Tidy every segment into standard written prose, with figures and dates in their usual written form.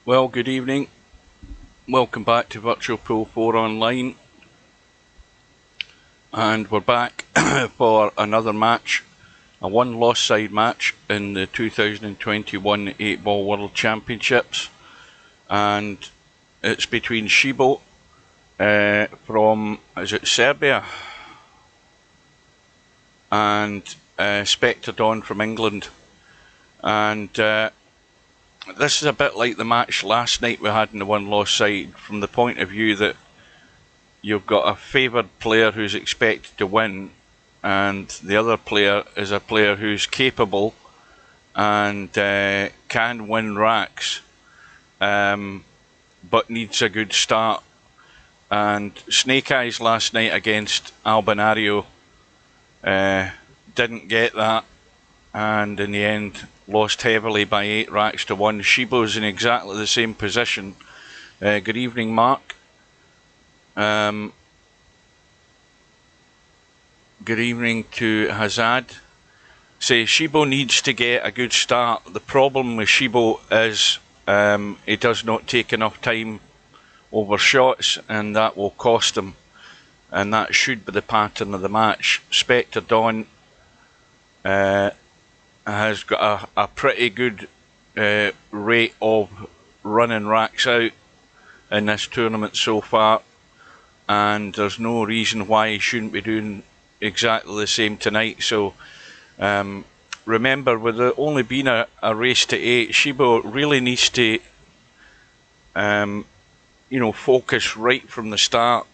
Well, good evening. Welcome back to Virtual Pool 4 Online. And we're back for another match, a one-loss side match in the 2021 8-Ball World Championships. And it's between Shibo from, is it Serbia? And Spectredawn from England. And this is a bit like the match last night we had in the one-loss side, from the point of view that you've got a favoured player who's expected to win, and the other player is a player who's capable and can win racks, but needs a good start. And Snake Eyes last night against Albinario didn't get that, and in the end lost heavily by 8 racks to 1. Shibo's in exactly the same position. Good evening, Mark. Good evening to Hazad. Say Shibo needs to get a good start. The problem with Shibo is he does not take enough time over shots, and that will cost him. And that should be the pattern of the match. Spectredawn has got a pretty good rate of running racks out in this tournament so far, and there's no reason why he shouldn't be doing exactly the same tonight. So remember, with it only being a race to 8, Shibo really needs to focus right from the start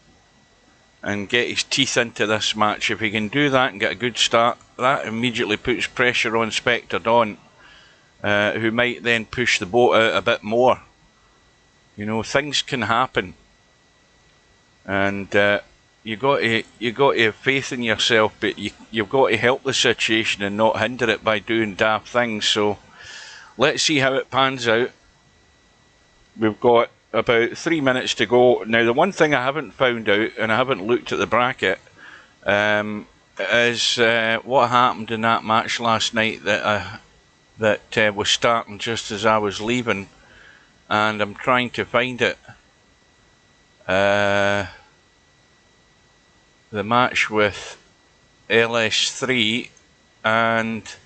and get his teeth into this match. If he can do that and get a good start, that immediately puts pressure on Spectredawn, who might then push the boat out a bit more. Things can happen, and you got to have faith in yourself, but you've got to help the situation and not hinder it by doing daft things. So let's see how it pans out. We've got about 3 minutes to go. Now, the one thing I haven't found out, and I haven't looked at the bracket, is what happened in that match last night that was starting just as I was leaving, and I'm trying to find it. The match with LS3 and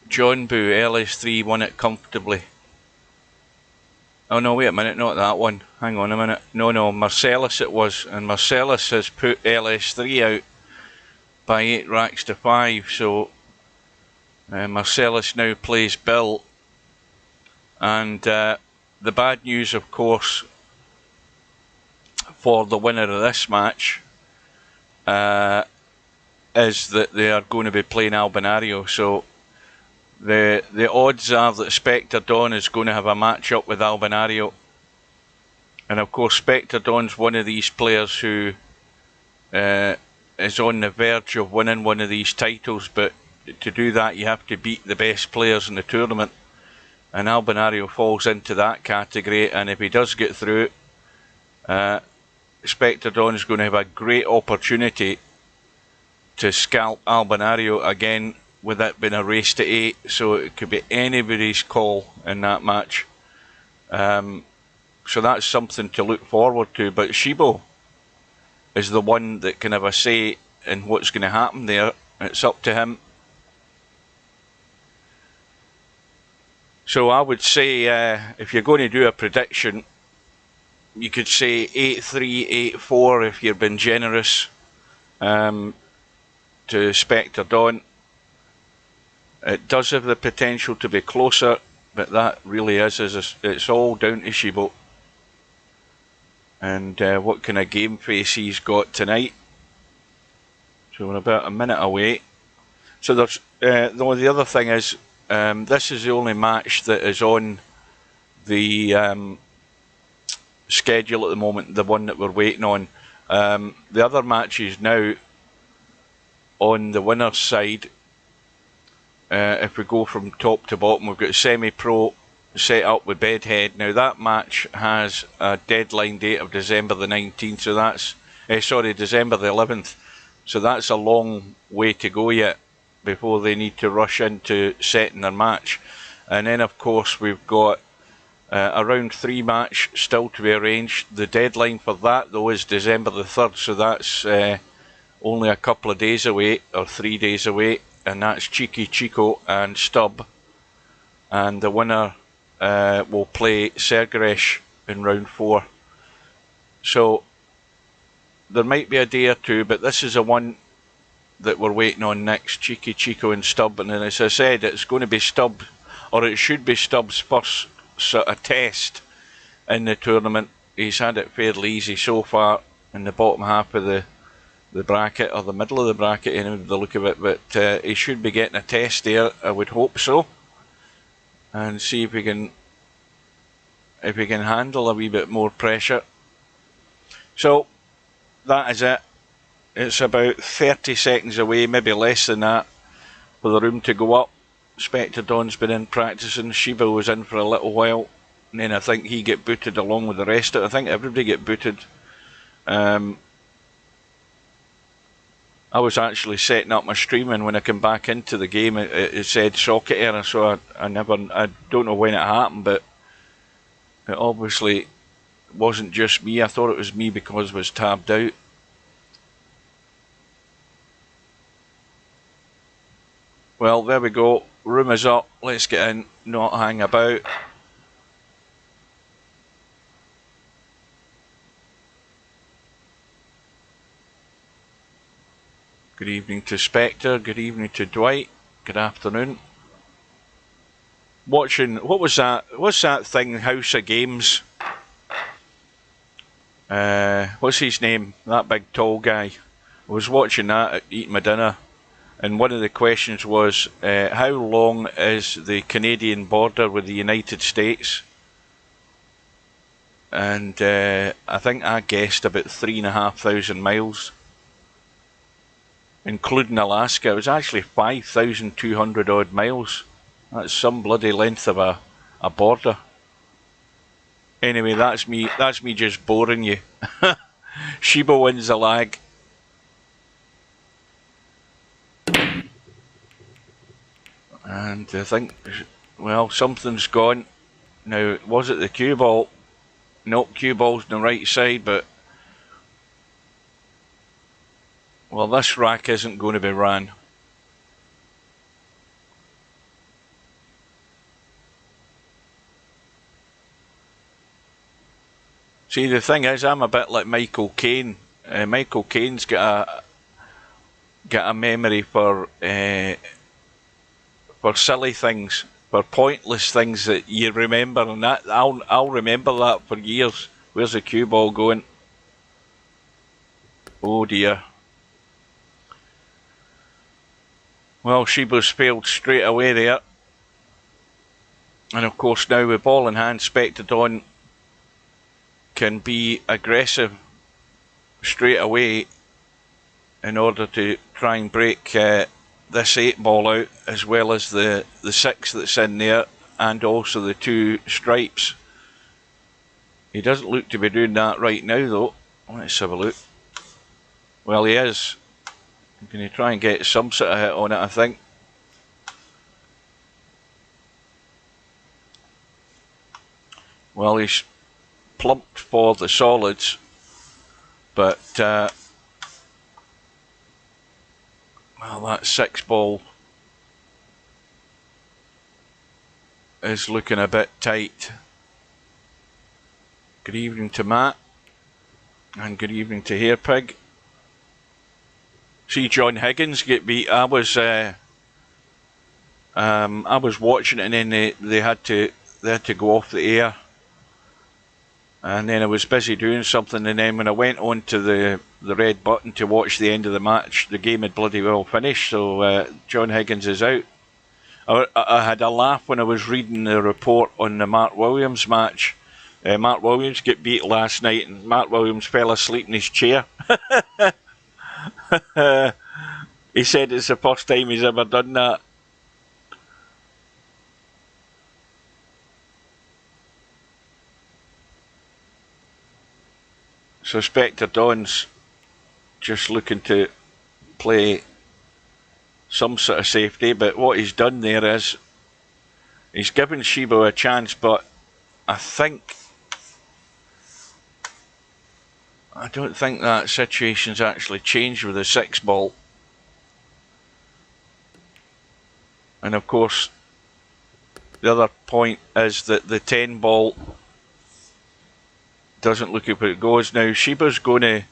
John Boo. LS3 won it comfortably. Oh no, wait a minute, not that one. Hang on a minute. No, Marcellus it was, and Marcellus has put LS3 out by 8 racks to 5, so Marcellus now plays Bill. And the bad news, of course, for the winner of this match is that they are going to be playing Albinario. So the odds are that Spectredawn is going to have a match up with Albinario. And of course, Spectredawn's one of these players who is on the verge of winning one of these titles, but to do that you have to beat the best players in the tournament, and Albinario falls into that category. And if he does get through, Spectredawn is going to have a great opportunity to scalp Albinario again, with it being a race to 8, so it could be anybody's call in that match. So that's something to look forward to. But Shibo is the one that can have a say in what's going to happen there. It's up to him. So I would say, if you're going to do a prediction, you could say 8-3, 8-4 if you're being generous to Spectredawn. It does have the potential to be closer, but that really it's all down to Shibo and what kind of game face he's got tonight. So we're about a minute away. So there's the other thing is, this is the only match that is on the schedule at the moment, the one that we're waiting on. The other matches now on the winner's side, if we go from top to bottom, we've got semi-pro set up with Bedhead. Now that match has a deadline date of December the 19th, so that's December the 11th, so that's a long way to go yet before they need to rush into setting their match. And then of course we've got a round 3 match still to be arranged. The deadline for that though is December the 3rd, so that's only a couple of days away, or 3 days away, and that's Cheeky Chico and Stubb. And the winner will play Sergeresh in round 4. So there might be a day or two, but this is the one that we're waiting on next, Cheeky Chico and Stubb. And as I said, it's going to be Stubb, or it should be Stubb's first sort of test in the tournament. He's had it fairly easy so far in the bottom half of the bracket, or the middle of the bracket anyway, with the look of it, but he should be getting a test there, I would hope so, and see if he can handle a wee bit more pressure. So that is it. It's about 30 seconds away, maybe less than that, for the room to go up. Spectredawn's been in practicing. Shibo was in for a little while, and then I think he get booted along with the rest of it. I think everybody get booted. I was actually setting up my stream, and when I came back into the game, it said socket error, so I don't know when it happened, but it obviously wasn't just me. I thought it was me because it was tabbed out. Well, there we go. Room is up. Let's get in, not hang about. Good evening to Spectre. Good evening to Dwight. Good afternoon. Watching, what was that? What's that thing? House of Games. What's his name? That big tall guy. I was watching that, eating my dinner. And one of the questions was, how long is the Canadian border with the United States? And I think I guessed about 3,500 miles. Including Alaska. It was actually 5,200 odd miles. That's some bloody length of a border. Anyway, that's me just boring you. Shibo wins the lag. And I think, well, something's gone. Now, was it the cue ball? Nope, cue ball's on the right side, but... well, this rack isn't going to be ran. See, the thing is, I'm a bit like Michael Caine. Michael Caine's got a memory for silly things, for pointless things that you remember, and that I'll remember that for years. Where's the cue ball going? Oh dear. Well, Shibo's failed straight away there. And of course now with ball in hand, Spectredawn can be aggressive straight away in order to try and break this 8 ball out, as well as the 6 that's in there, and also the 2 stripes. He doesn't look to be doing that right now though. Let's have a look. Well, he is. Can he try and get some sort of hit on it, I think. Well, he's plumped for the solids, but well, that 6 ball is looking a bit tight. Good evening to Matt, and good evening to Hairpig. See John Higgins get beat. I was watching it, and then they had to go off the air, and then I was busy doing something, and then when I went on to the red button to watch the end of the match, the game had bloody well finished. So John Higgins is out. I had a laugh when I was reading the report on the Mark Williams match. Mark Williams get beat last night, and Mark Williams fell asleep in his chair. He said it's the first time he's ever done that. So Spectredawn's just looking to play some sort of safety, but what he's done there is He's given Shibo a chance, but I don't think that situation's actually changed with the 6 ball. And of course, the other point is that the 10 ball doesn't look at where it goes. Now, Shibo's going to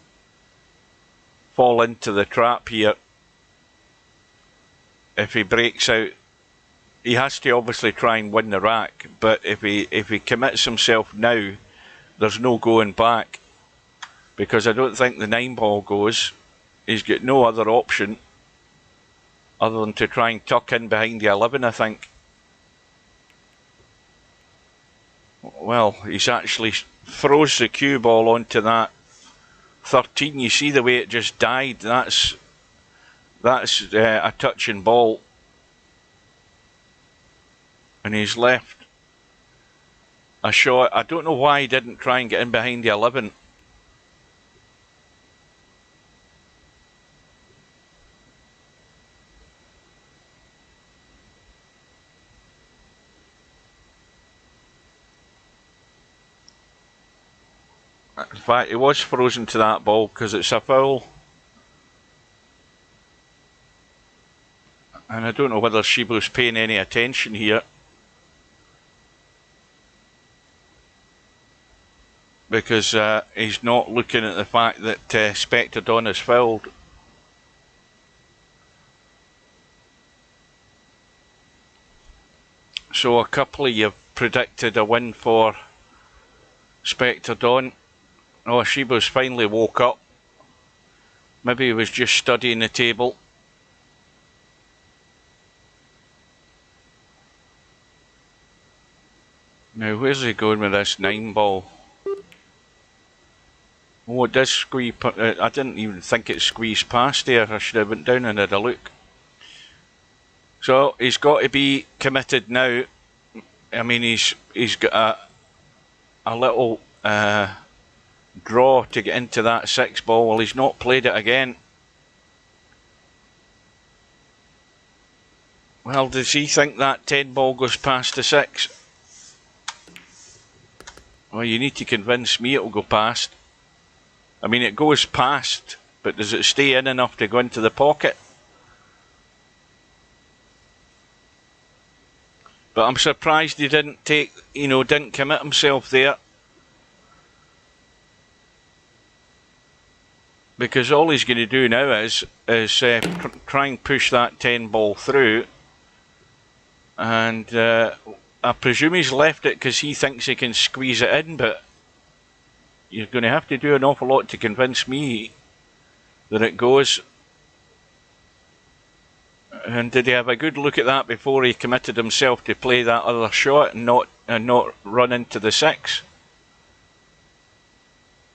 fall into the trap here. If he breaks out, he has to obviously try and win the rack, but if he commits himself now, there's no going back, because I don't think the 9 ball goes. He's got no other option other than to try and tuck in behind the 11, I think. Well, he's actually froze the cue ball onto that 13. You see the way it just died. That's a touching ball. And he's left a shot. I don't know why he didn't try and get in behind the 11. In fact, he was frozen to that ball because it's a foul. And I don't know whether Shibo's paying any attention here, because he's not looking at the fact that Spectredawn is fouled. So a couple of you predicted a win for Spectredawn. Oh, Shibo's finally woke up. Maybe he was just studying the table. Now, where's he going with this 9 ball? Oh, it does squeeze. I didn't even think it squeezed past there. I should have went down and had a look. So he's got to be committed now. I mean, he's got a little draw to get into that 6 ball. Well, he's not played it again. Well, does he think that 10 ball goes past the 6? Well, you need to convince me it'll go past. I mean, it goes past, but does it stay in enough to go into the pocket? But I'm surprised he didn't didn't commit himself there. Because all he's going to do now is try and push that 10 ball through. And I presume he's left it because he thinks he can squeeze it in, but you're going to have to do an awful lot to convince me that it goes. And did he have a good look at that before he committed himself to play that other shot and not run into the 6?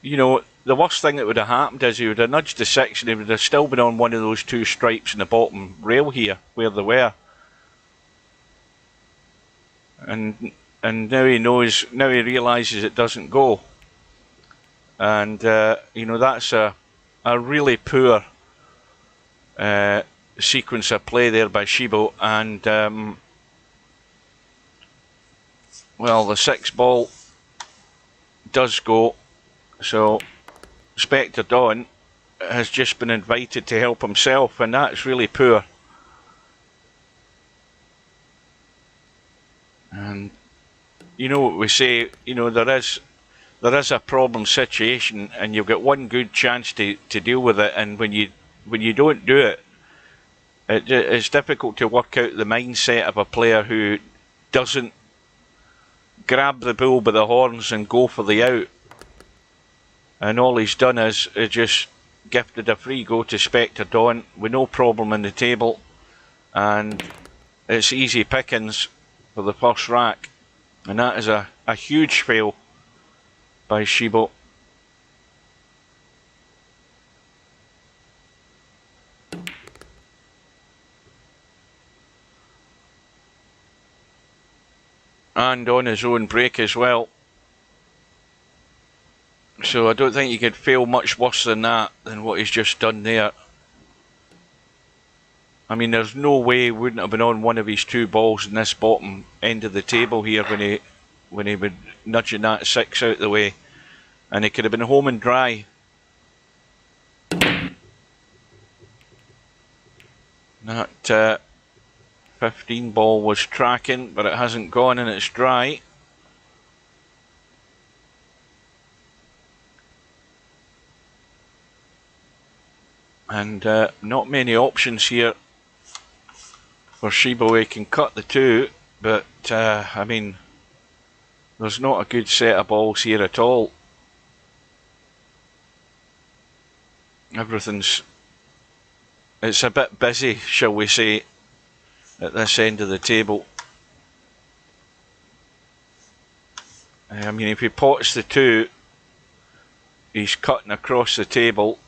You know, the worst thing that would have happened is he would have nudged the 6 and he would have still been on one of those 2 stripes in the bottom rail here, where they were. And now he knows, now he realises it doesn't go. And, that's a really poor sequence of play there by Shibo. And, well, the 6 ball does go. So Spectredawn has just been invited to help himself, and that's really poor. And you know what we say, there is a problem situation, and you've got one good chance to deal with it, and when you don't do it, it's difficult to work out the mindset of a player who doesn't grab the bull by the horns and go for the out. And all he's done is just gifted a free go to Spectredawn with no problem in the table, and it's easy pickings for the first rack, and that is a huge fail by Shibo. And on his own break as well. So I don't think you could fail much worse than that, than what he's just done there. I mean, there's no way he wouldn't have been on one of his two balls in this bottom end of the table here when he would nudging that 6 out the way, and he could have been home and dry. That 15 ball was tracking, but it hasn't gone and it's dry. And not many options here for Shibo. He can cut the 2, but I mean, there's not a good set of balls here at all. It's a bit busy, shall we say, at this end of the table. I mean, if he pots the 2, he's cutting across the table.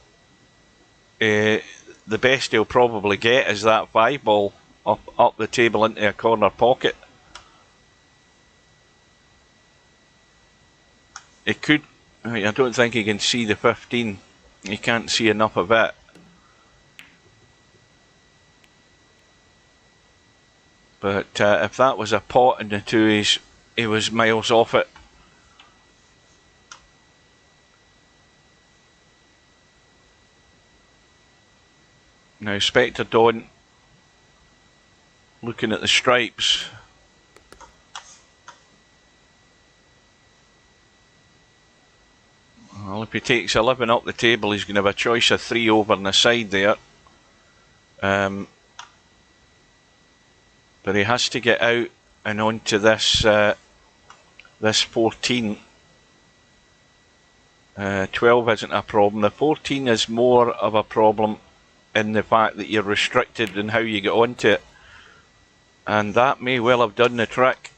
The best he'll probably get is that 5 ball up the table into a corner pocket. He could. I don't think he can see the 15. He can't see enough of it. But if that was a pot in the 2, he was miles off it. Now Spectredawn looking at the stripes. Well, if he takes 11 up the table, he's going to have a choice of 3 over on the side there. But he has to get out and onto this 14. 12 isn't a problem. The 14 is more of a problem in the fact that you're restricted in how you get onto it. And that may well have done the trick.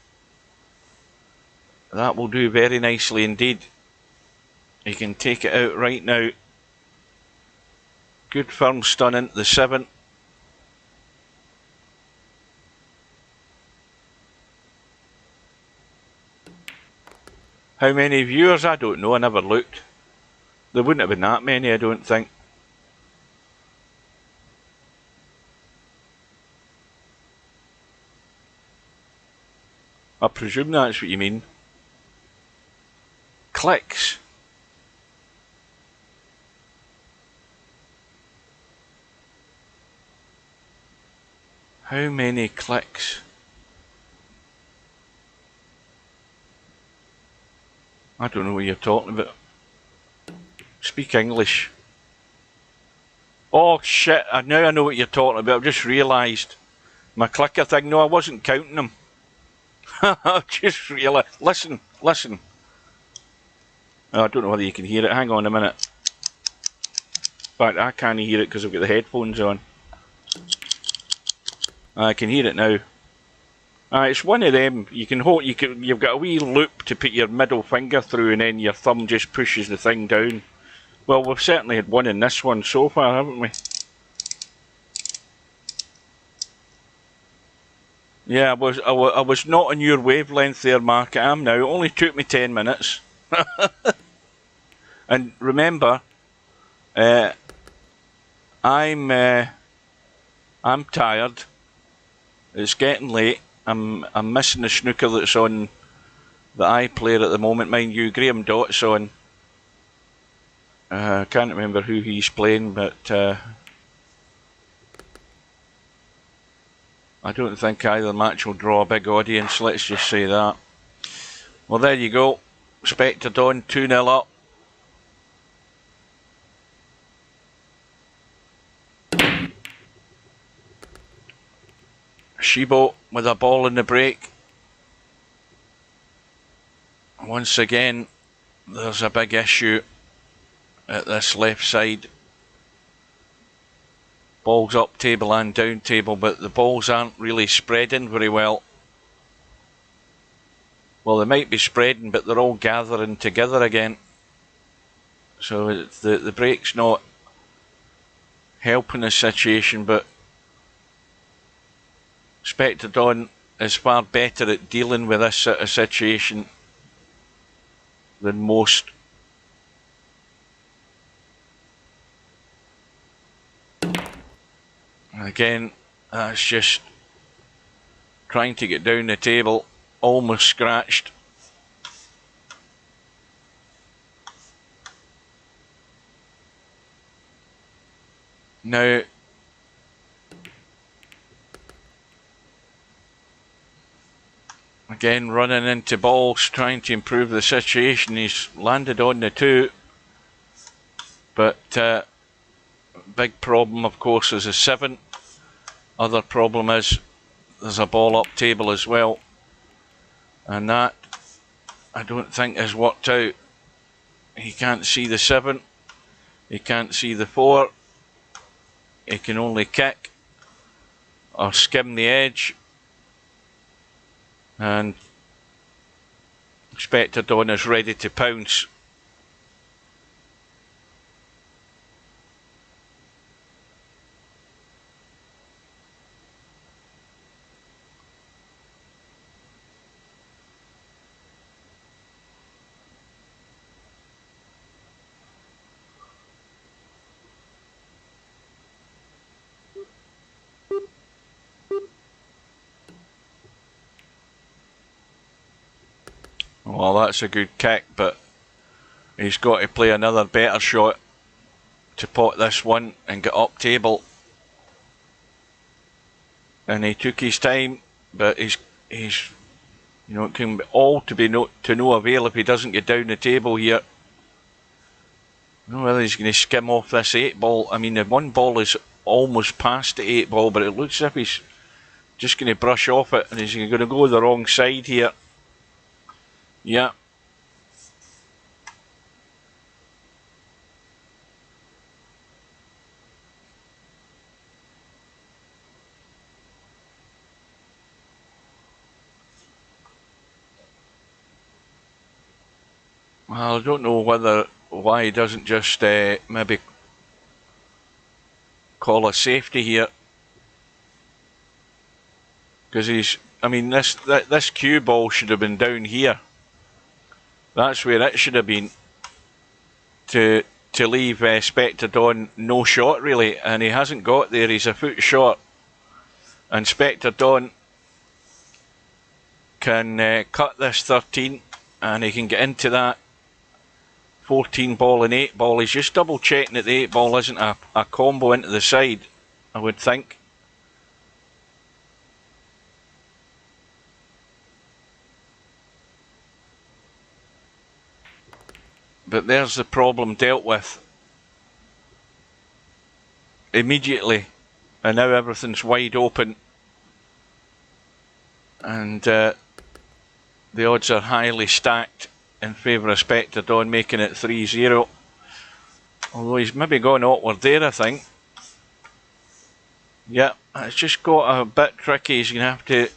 That will do very nicely indeed. He can take it out right now. Good firm stun into the 7. How many viewers? I don't know, I never looked. There wouldn't have been that many, I don't think. I presume that's what you mean. Clicks. How many clicks? I don't know what you're talking about. Speak English. Oh shit, now I know what you're talking about. I've just realised my clicker thing. No, I wasn't counting them. I've just realised. Listen. Oh, I don't know whether you can hear it. Hang on a minute. In fact, I can't hear it because I've got the headphones on. I can hear it now. It's one of them. You can hold. You've got a wee loop to put your middle finger through, and then your thumb just pushes the thing down. Well, we've certainly had one in this one so far, haven't we? Yeah, I was not on your wavelength there, Mark. I am now. It only took me 10 minutes. And remember, I'm tired. It's getting late. I'm missing the snooker that's on the iPlayer at the moment. Mind you, Graham Dott's on. I can't remember who he's playing, but I don't think either match will draw a big audience, let's just say that. Well, there you go. Spectredawn 2-0 up. Shibo with a ball in the break. Once again, there's a big issue at this left side. Balls up table and down table, but the balls aren't really spreading very well. Well, they might be spreading, but they're all gathering together again. So the break's not helping the situation, but Spectredawn is far better at dealing with this sort of situation than most. Again, That's just trying to get down the table, almost scratched. Now, again running into balls, trying to improve the situation. He's landed on the 2, but big problem of course is a 7. Other problem is there's a ball up table as well, and that I don't think has worked out. He can't see the 7, he can't see the 4, he can only kick or skim the edge, and Spectredawn is ready to pounce. Well, that's a good kick, but he's got to play another better shot to pot this one and get up table. And he took his time, but he's you know, it can be all to no avail if he doesn't get down the table here. I don't know whether he's going to skim off this 8 ball. I mean, the 1 ball is almost past the 8 ball, but it looks as if he's just going to brush off it, and he's going to go the wrong side here. Yeah. Well, I don't know why he doesn't just maybe call a safety here, because I mean, this cue ball should have been down here. That's where it should have been to leave Spectredawn no shot really, and he hasn't got there. He's a foot short, and Spectredawn can cut this 13, and he can get into that 14 ball and 8 ball. He's just double checking that the 8 ball isn't a combo into the side, I would think. But there's the problem dealt with immediately, and now everything's wide open, and the odds are highly stacked in favour of Spectredawn, making it 3-0. Although he's maybe gone awkward there, I think. Yeah, it's just got a bit tricky. He's going to have to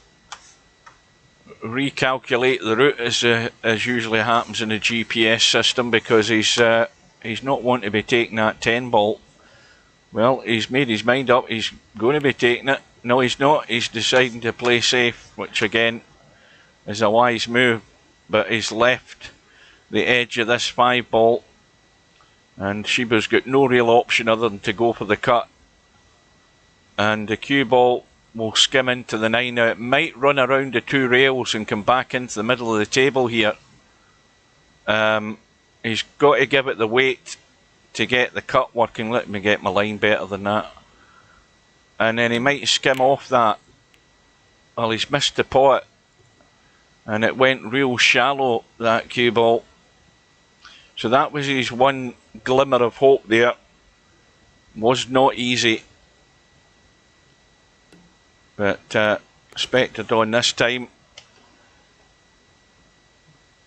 recalculate the route, as usually happens in the GPS system, because he's not wanting to be taking that 10 ball. Well, he's made his mind up. He's going to be taking it. No, he's not. He's deciding to play safe, which again is a wise move. But he's left the edge of this 5 ball, and Shibo's got no real option other than to go for the cut. And the cue ball will skim into the 9. Now it might run around the 2 rails and come back into the middle of the table here. He's got to give it the weight to get the cut working. Let me get my line better than that. And then he might skim off that. Well, he's missed the pot, and it went real shallow, that cue ball. So that was his one glimmer of hope there. Was not easy. But Spectredawn this time,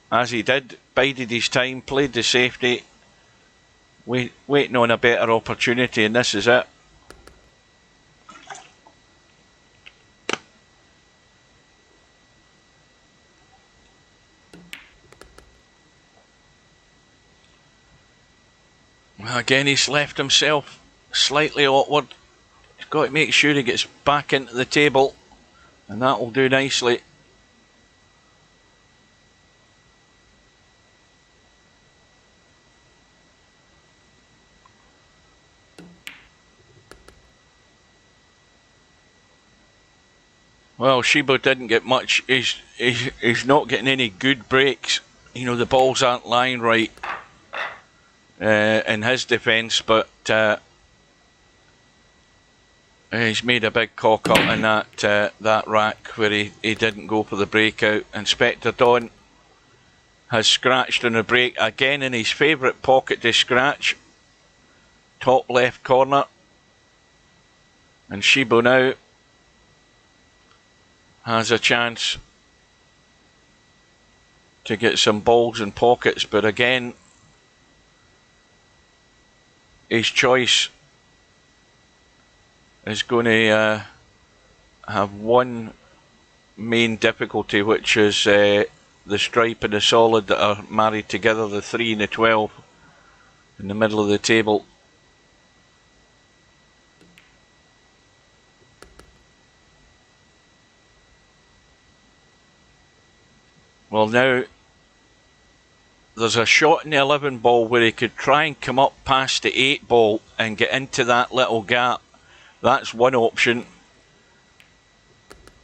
as he did, bided his time, played the safety, waiting on a better opportunity, and this is it. Again, he's left himself slightly awkward. He's got to make sure he gets back into the table, and that will do nicely. Well, Shibo didn't get much. He's not getting any good breaks. You know, the balls aren't lying right in his defence, but he's made a big cock up in that rack where he didn't go for the breakout. And Spectredawn has scratched on a break again in his favourite pocket to scratch, top left corner. And Shibo now has a chance to get some balls in pockets, but again, his choice is going to have one main difficulty, which is the stripe and the solid that are married together, the 3 and the 12 in the middle of the table. Well, now there's a shot in the 11 ball where he could try and come up past the 8 ball and get into that little gap. That's one option.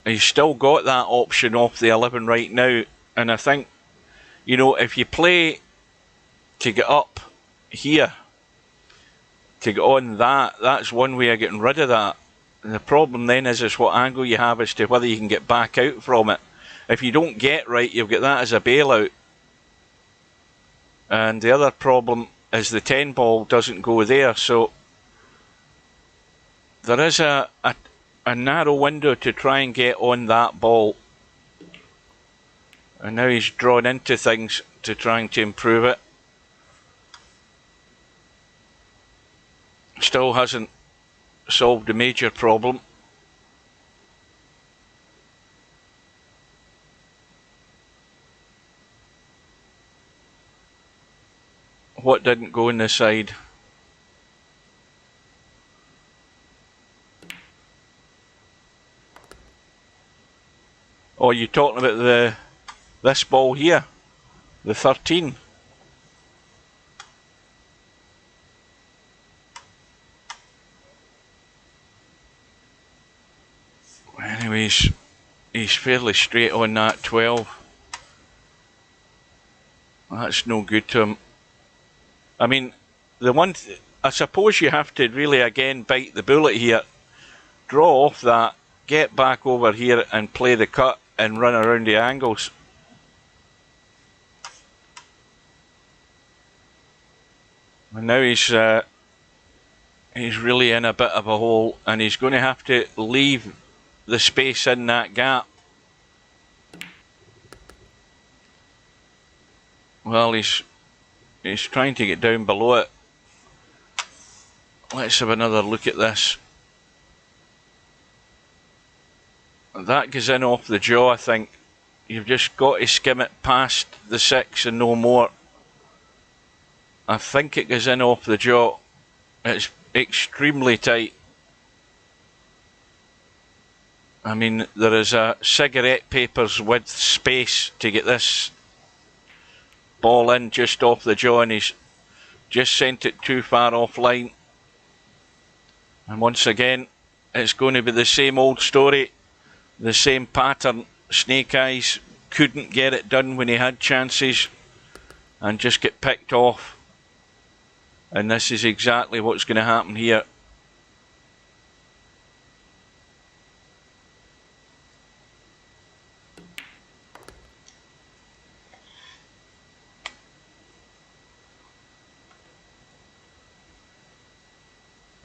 He's still got that option off the 11 right now, and I think, you know, if you play to get up here, to get on that, that's one way of getting rid of that. And the problem then is what angle you have as to whether you can get back out from it. If you don't get right, you'll get that as a bailout. And the other problem is the 10 ball doesn't go there, so there is a narrow window to try and get on that ball. And now he's drawn into things to trying to improve it. Still hasn't solved a major problem. What didn't go in the side? Oh, you're talking about this ball here, the 13. Anyways, he's fairly straight on that 12. That's no good to him. I mean, I suppose you have to really again bite the bullet here, draw off that, get back over here and play the cut and run around the angles. And now he's really in a bit of a hole, and he's going to have to leave the space in that gap. Well, he's trying to get down below it. Let's have another look at this. That goes in off the jaw, I think. You've just got to skim it past the 6 and no more. I think it goes in off the jaw. It's extremely tight. I mean, there is a cigarette paper's width space to get this ball in just off the jaw, and he's just sent it too far offline. And once again, it's going to be the same old story, the same pattern. Snake Eyes couldn't get it done when he had chances and just get picked off. And this is exactly what's going to happen here.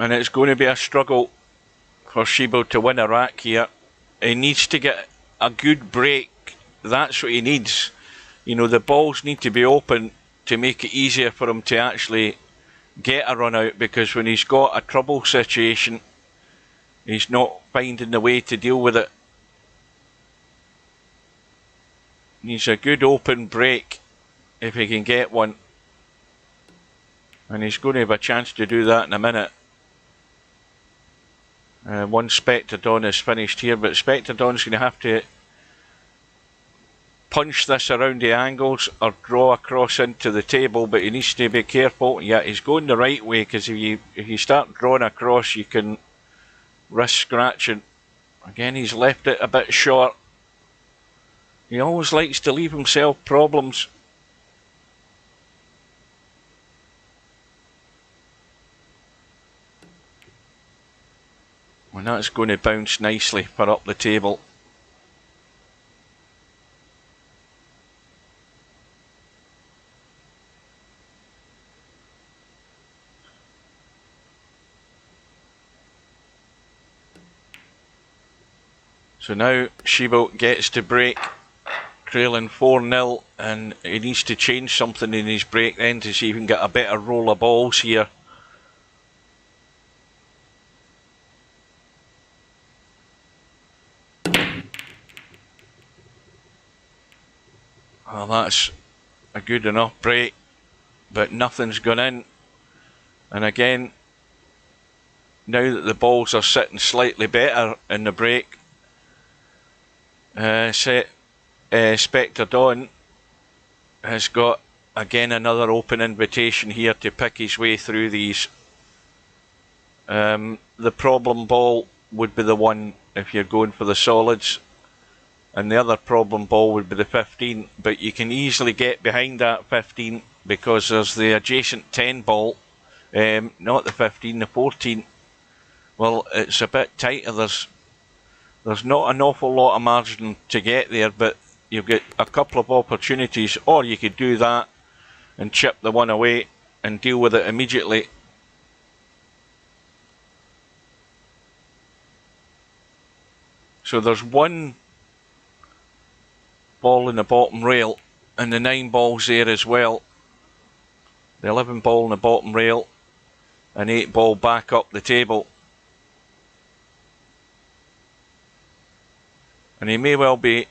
And it's going to be a struggle for Shibo to win a rack here. He needs to get a good break. That's what he needs. You know, the balls need to be open to make it easier for him to actually get a run out, because when he's got a trouble situation, he's not finding the way to deal with it. Needs a good open break if he can get one. And he's going to have a chance to do that in a minute. One Spectredawn is finished here, but Spectredawn's going to have to punch this around the angles or draw across into the table, but he needs to be careful. Yeah, he's going the right way, because if you start drawing across, you can risk scratching. Again, he's left it a bit short. He always likes to leave himself problems. And that's going to bounce nicely for up the table. So now Shibo gets to break, trailing 4-0, and he needs to change something in his break then to see if he can get a better roll of balls here. Well, that's a good enough break, but nothing's gone in. And again, now that the balls are sitting slightly better in the break, Spectredawn has got again another open invitation here to pick his way through these. The problem ball would be the one if you're going for the solids, and the other problem ball would be the 15, but you can easily get behind that 15 because there's the adjacent 10 ball, not the 15, the 14. Well, it's a bit tighter. There's not an awful lot of margin to get there, but you'll get a couple of opportunities, or you could do that and chip the one away and deal with it immediately. So there's one ball in the bottom rail and the 9 balls there as well. The 11 ball in the bottom rail and 8 ball back up the table. And he may well be,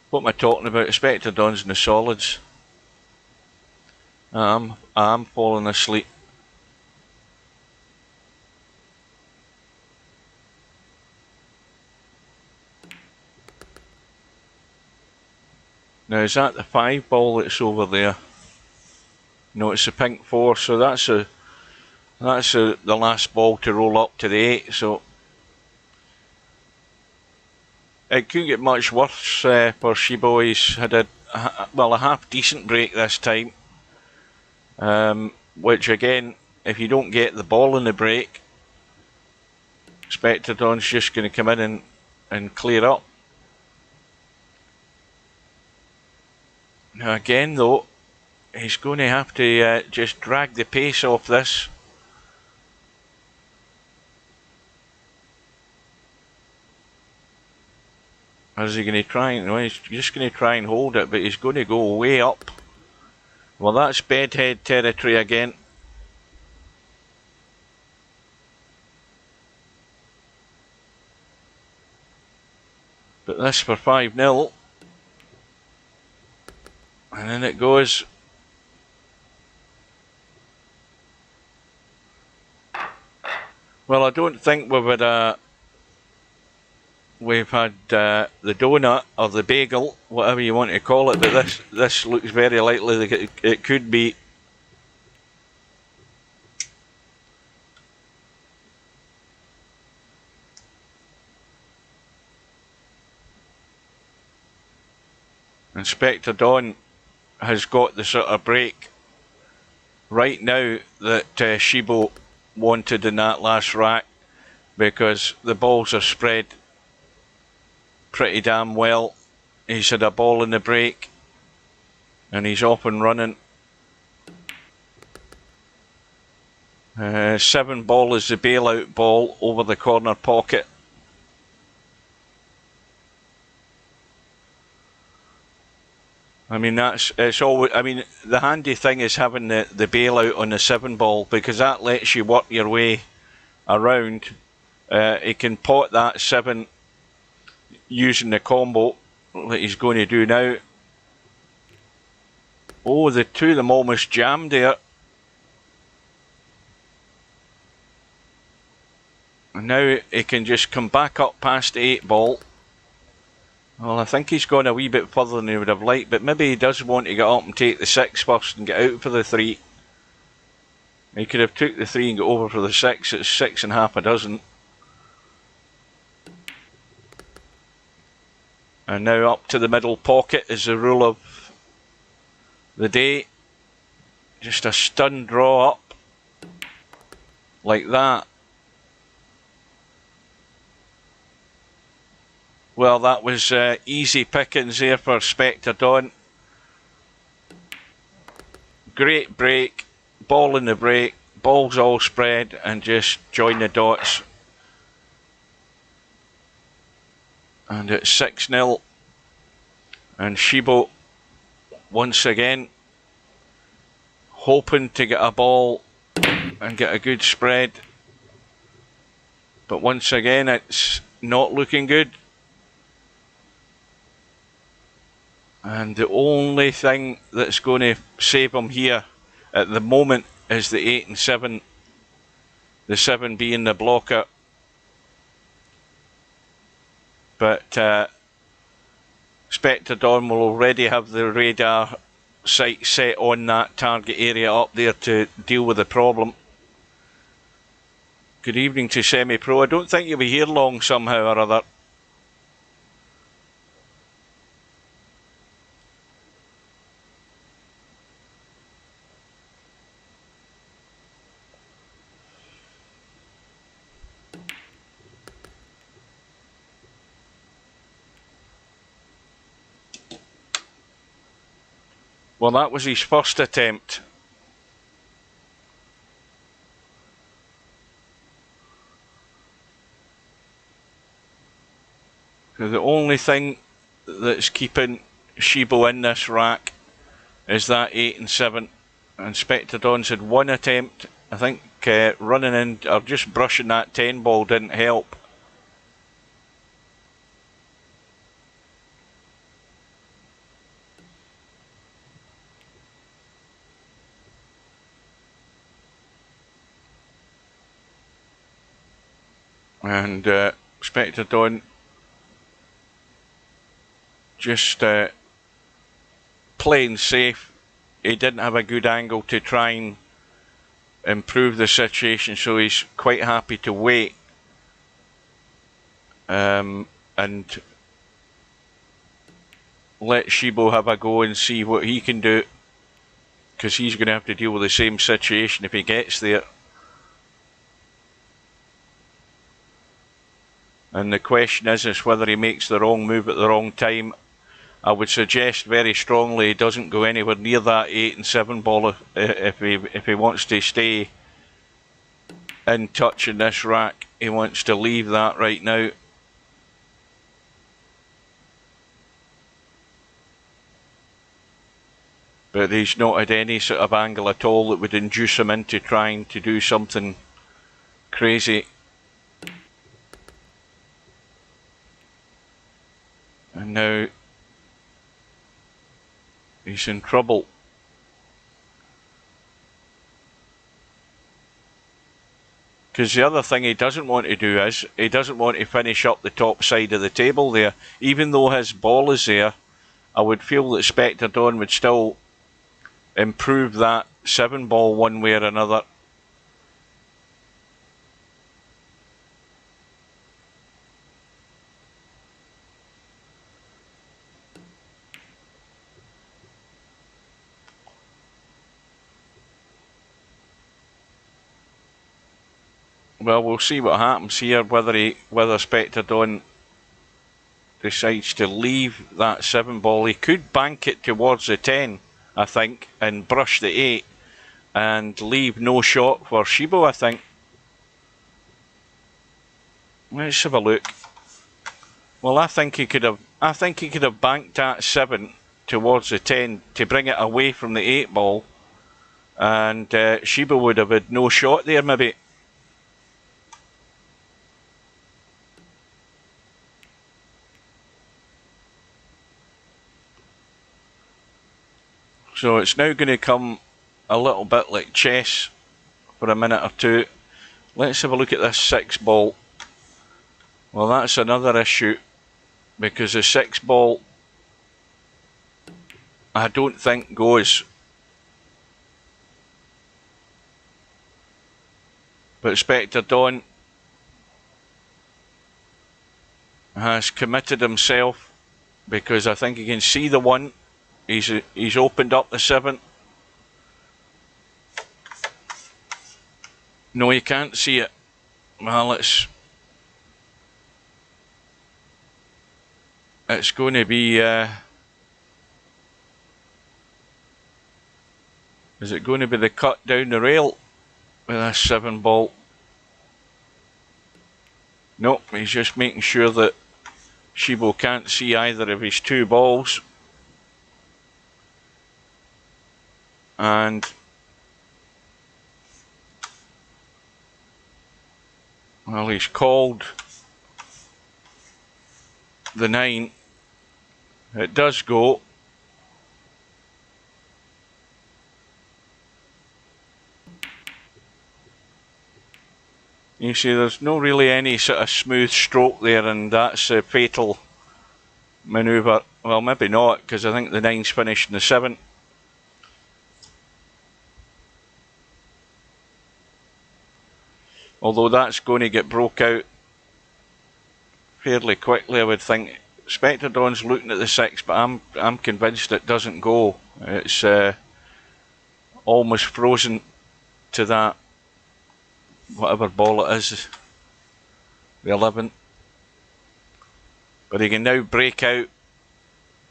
what am I talking about? Spectredawn's in the solids. I'm falling asleep. Now is that the 5 ball that's over there? No, it's the pink 4, so that's the last ball to roll up to the 8, so it couldn't get much worse for Shibo. He's had a half decent break this time, which again, if you don't get the ball in the break, Spectredawn's just going to come in and clear up. Now again though, he's going to have to just drag the pace off this. Or is he going to try and, no, he's just going to try and hold it, but he's going to go way up. Well, that's bedhead territory again. But this for 5-0. And then it goes. Well, I don't think we've had the donut or the bagel, whatever you want to call it, but this looks very likely that it could be. And Spectredawn has got the sort of break right now that Shibo wanted in that last rack, because the balls are spread pretty damn well. He's had a ball in the break and he's off and running. 7 ball is the bailout ball over the corner pocket. I mean, it's always, I mean, the handy thing is having the bailout on the 7 ball, because that lets you work your way around. He can pot that 7 using the combo that he's going to do now. Oh, the 2 of them almost jammed there. And now he can just come back up past the 8 ball. Well, I think he's gone a wee bit further than he would have liked, but maybe he does want to get up and take the 6 first and get out for the 3. He could have took the 3 and got over for the 6. It's 6 and half a dozen. And now up to the middle pocket is the rule of the day. Just a stun draw up, like that. Well, that was easy pickings there for Spectredawn. Great break, ball in the break, balls all spread, and just join the dots. And it's 6-0. And Shibo, once again, hoping to get a ball and get a good spread. But once again, it's not looking good. And the only thing that's going to save him here at the moment is the 8 and 7. The 7 being the blocker. But Spectredawn will already have the radar sight set on that target area up there to deal with the problem. Good evening to Semi-Pro. I don't think you'll be here long somehow or other. Well, that was his first attempt. So the only thing that's keeping Shibo in this rack is that 8 and 7. And Spectredawn's had one attempt. I think running in or just brushing that 10 ball didn't help. And Spectredawn just playing safe. He didn't have a good angle to try and improve the situation, so he's quite happy to wait and let Shibo have a go and see what he can do, because he's going to have to deal with the same situation if he gets there. And the question is whether he makes the wrong move at the wrong time. I would suggest very strongly he doesn't go anywhere near that 8 and 7 ball if he wants to stay in touch in this rack. He wants to leave that right now. But he's not had any sort of angle at all that would induce him into trying to do something crazy. And now he's in trouble. Because the other thing he doesn't want to do is, he doesn't want to finish up the top side of the table there. Even though his ball is there, I would feel that Spectredawn would still improve that 7 ball one way or another. Well, we'll see what happens here, whether Spectredawn decides to leave that 7 ball. He could bank it towards the 10, I think, and brush the 8 and leave no shot for Shibo, I think. Let's have a look. Well, I think he could have banked that 7 towards the 10 to bring it away from the 8 ball, and Shibo would have had no shot there, maybe. So it's now going to come a little bit like chess for a minute or two. Let's have a look at this 6 ball. Well, that's another issue, because the 6 ball I don't think goes. But Spectredawn has committed himself because I think he can see the 1. He's opened up the 7. No, he can't see it. Well, it's going to be, is it going to be the cut down the rail with this 7 ball? Nope, he's just making sure that Shibo can't see either of his 2 balls. And well, he's called the 9. It does go. You see, there's no really any sort of smooth stroke there, and that's a fatal manoeuvre. Well, maybe not, because I think the 9's finished in the 7. Although that's going to get broke out fairly quickly, I would think. Spectredawn's looking at the 6, but I'm convinced it doesn't go. It's almost frozen to that, whatever ball it is, the 11. But he can now break out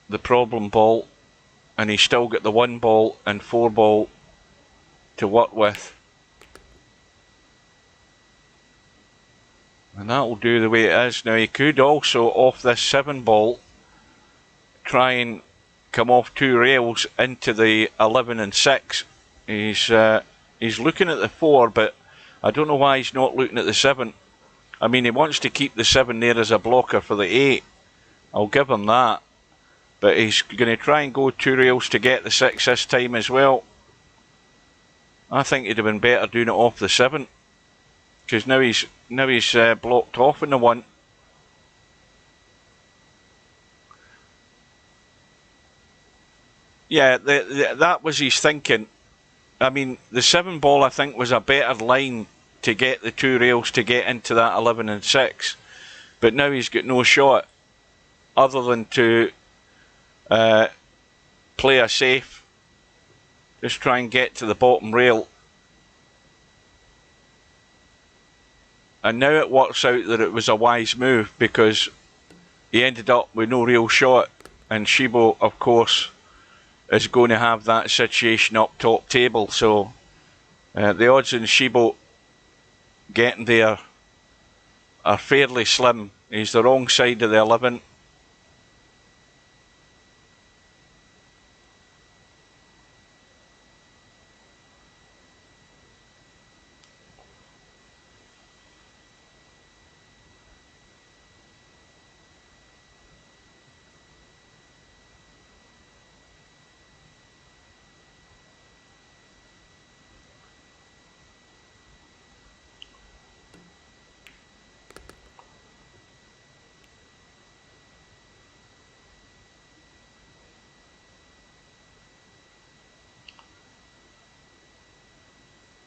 the problem ball, and he's still got the 1 ball and 4 ball to work with. And that'll do the way it is. Now he could also, off this 7 ball, try and come off 2 rails into the 11 and 6. He's looking at the 4, but I don't know why he's not looking at the 7. I mean, he wants to keep the 7 there as a blocker for the 8. I'll give him that. But he's going to try and go 2 rails to get the 6 this time as well. I think he'd have been better doing it off the 7. Because now he's blocked off in the 1. Yeah, that was his thinking. I mean, the 7 ball I think was a better line to get the 2 rails to get into that 11 and 6. But now he's got no shot other than to play a safe. Just try and get to the bottom rail. And now it works out that it was a wise move, because he ended up with no real shot, and Shibo, of course, is going to have that situation up top table. So the odds in Shibo getting there are fairly slim. He's the wrong side of the 11.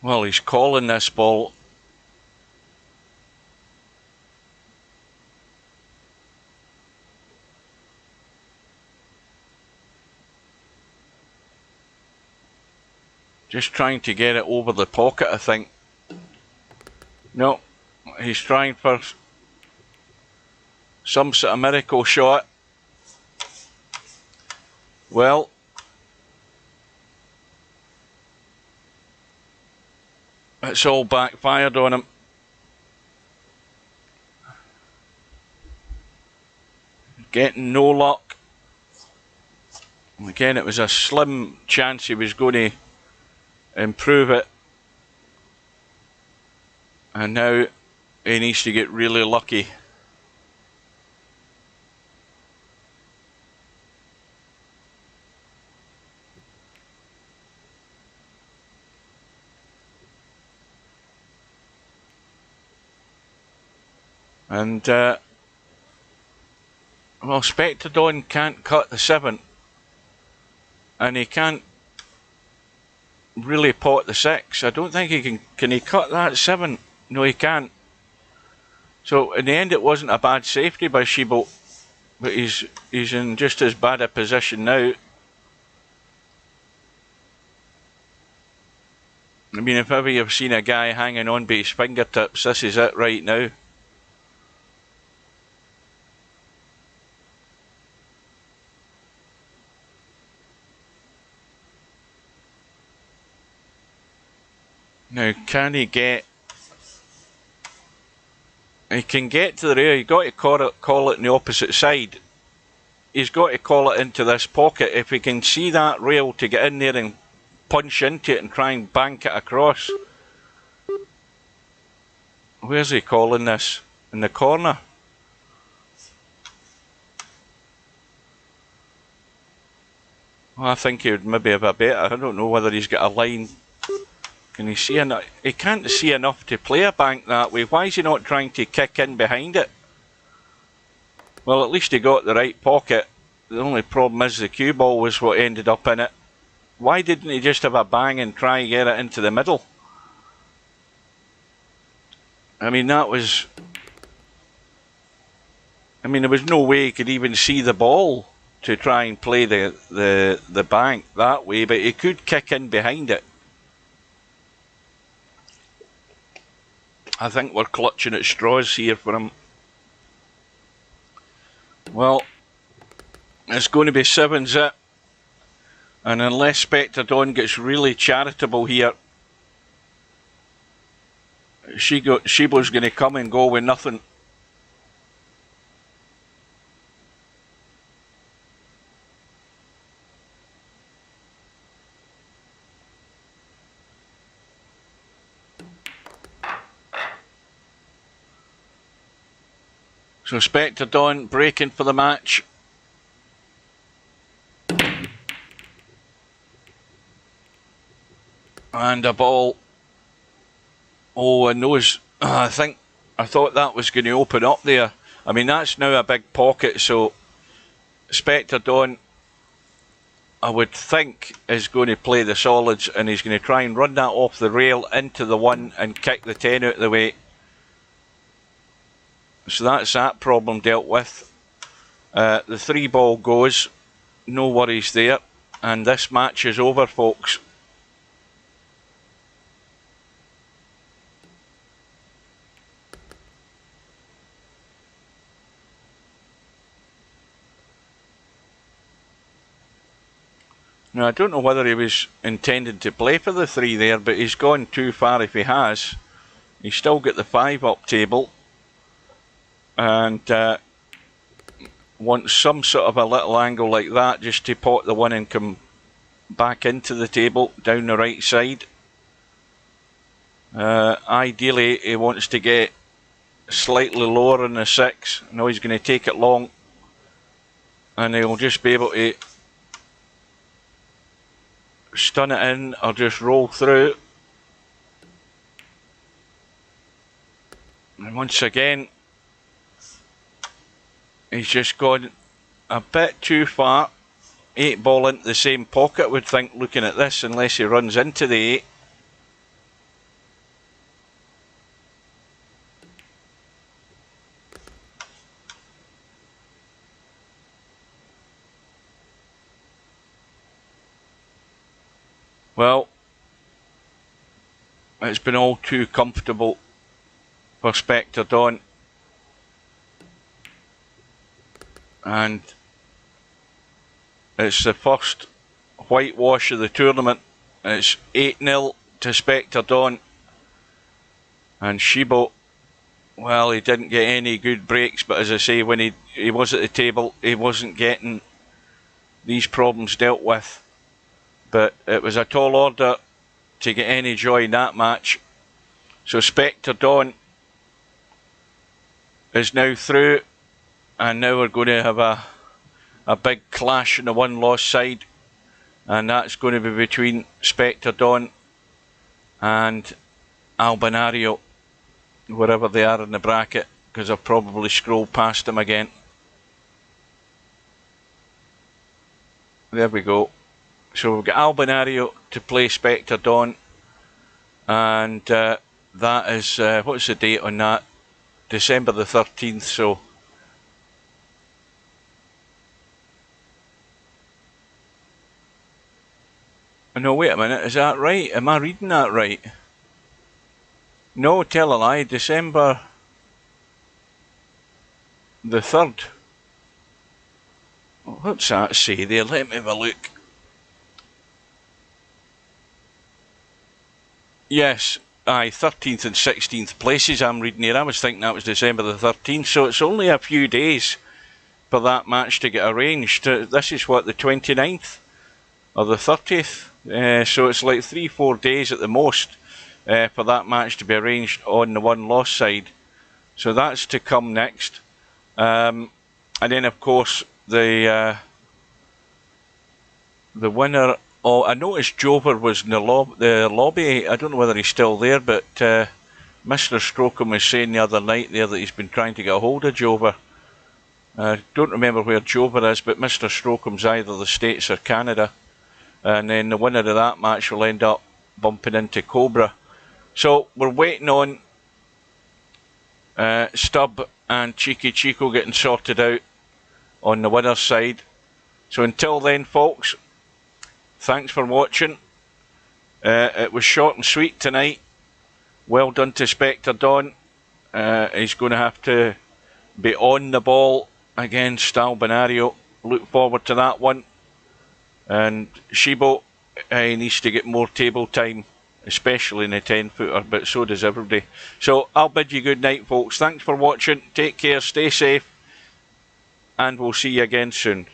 Well, he's calling this ball. Just trying to get it over the pocket, I think. No, he's trying for some sort of miracle shot. Well, it's all backfired on him. Getting no luck. Again, it was a slim chance he was going to improve it. And now he needs to get really lucky. And well, Spectredawn can't cut the 7, and he can't really pot the 6. I don't think he can. Can he cut that 7? No, he can't. So in the end, it wasn't a bad safety by Shibo. But he's in just as bad a position now. I mean, if ever you've seen a guy hanging on by his fingertips, this is it right now. Now, can he get... He can get to the rail. You've got to call it on the opposite side. He's got to call it into this pocket. If he can see that rail to get in there and punch into it and try and bank it across. Where's he calling this? In the corner? Well, I think he would maybe have a better. I don't know whether he's got a line. Can he see enough? He can't see enough to play a bank that way. Why is he not trying to kick in behind it? Well, at least he got the right pocket. The only problem is the cue ball was what ended up in it. Why didn't he just have a bang and try and get it into the middle? I mean, that was... I mean, there was no way he could even see the ball to try and play the bank that way, but he could kick in behind it. I think we're clutching at straws here for him. Well, it's going to be 7-zip. And unless Spectredawn gets really charitable here, Shibo's going to come and go with nothing. So Spectredawn breaking for the match. And a ball. Oh, and those, I thought that was going to open up there. I mean, that's now a big pocket, so Spectredawn, I would think, is going to play the solids, and he's going to try and run that off the rail into the 1 and kick the 10 out of the way. So that's that problem dealt with. The 3 ball goes, no worries there, and this match is over, folks. Now, I don't know whether he was intended to play for the 3 there, but he's gone too far if he has. He's still got the 5 up table. And wants some sort of a little angle like that just to pot the 1 and come back into the table down the right side. Ideally, he wants to get slightly lower on the 6. I know he's going to take it long. And he'll just be able to stun it in or just roll through. And once again, he's just gone a bit too far. 8 ball into the same pocket, I would think, looking at this, unless he runs into the 8. Well, it's been all too comfortable for Spectredawn. And it's the first whitewash of the tournament. It's 8-0 to Spectredawn. And Shibo, well, he didn't get any good breaks, but as I say, when he was at the table, he wasn't getting these problems dealt with. But it was a tall order to get any joy in that match. So Spectredawn is now through, and now we're going to have a big clash on the 1 loss side, and that's going to be between Spectredawn and Albinario, wherever they are in the bracket, because I've probably scrolled past them again. There we go. So we've got Albinario to play Spectredawn, and that is, what's the date on that? December the 13th, so No, wait a minute, is that right? Am I reading that right? No, tell a lie, December the 3rd. What's that say there? Let me have a look. Yes, aye, 13th and 16th places I'm reading here. I was thinking that was December the 13th, so it's only a few days for that match to get arranged. This is what, the 29th or the 30th? So it's like 3-4 days at the most for that match to be arranged on the one loss side. So that's to come next. And then, of course, the winner. Oh, I noticed Jover was in the lobby. I don't know whether he's still there, but Mr. Strocum was saying the other night there that he's been trying to get a hold of Jover. I don't remember where Jover is, but Mr. Strocum's either the States or Canada. And then the winner of that match will end up bumping into Cobra. So we're waiting on Stubb and Cheeky Chico getting sorted out on the winner's side. So until then, folks, thanks for watching. It was short and sweet tonight. Well done to Spectredawn. He's going to have to be on the ball against Albinario. Look forward to that one. And Shibo, he needs to get more table time, especially in the 10-footer, but so does everybody. So I'll bid you good night, folks. Thanks for watching. Take care, stay safe, and we'll see you again soon.